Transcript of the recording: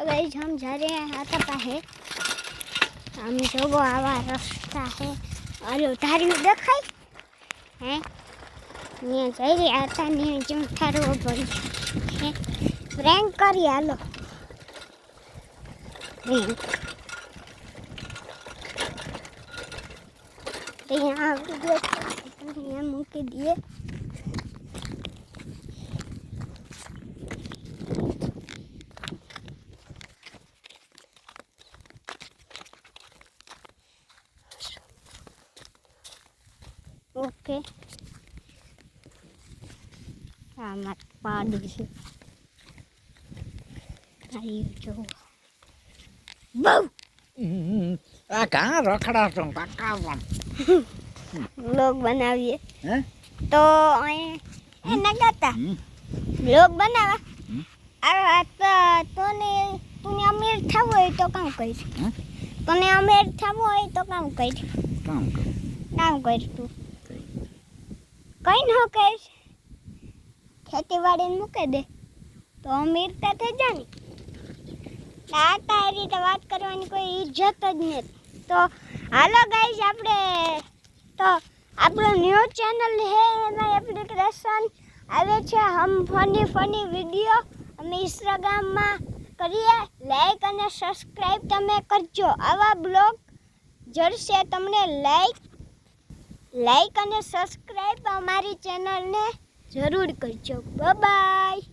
तो गाइस हम जा रहे हैं आता पाहे हम जो आवा रास्ता है और उतारी देखाय हैं ने जाई आता ने जो थारो पड़ी है प्रैंक करी हालो प्रैंक तो यहाँ वीडियो मूकी दिए ओके आमार पाड़ी से आई जो बहू आ कहाँ रखड़ा છો કાકા लोग बनाविए हैं तो ए नगाता लोग बनावा आ तूने अमीर थवो હોય તો કામ કરીશ તને અમીર થવો હોય તો કામ કરીશ કામ કરીશ તું કઈ ન કરીશ ખેતીવાડી મૂકી દે તો અમીરતા થઈ જાની આ તારી રીતે વાત કરવાની કોઈ ઇજ્જત જ નથી તો હાલો ગાઈસ આપણે તો આપણો ન્યૂ ચેનલ હે એમાં એપ્લિકેશન આવે છે હમ ફની વિડિયો અમે ઇન્સ્ટાગ્રામમાં કરીએ લાઈક અને સબસ્ક્રાઇબ તમે કરજો આવા બ્લોગ જરશે તમને લાઈક અને સબસ્ક્રાઇબ અમારી ચેનલને જરૂર કરજો બાય બાય।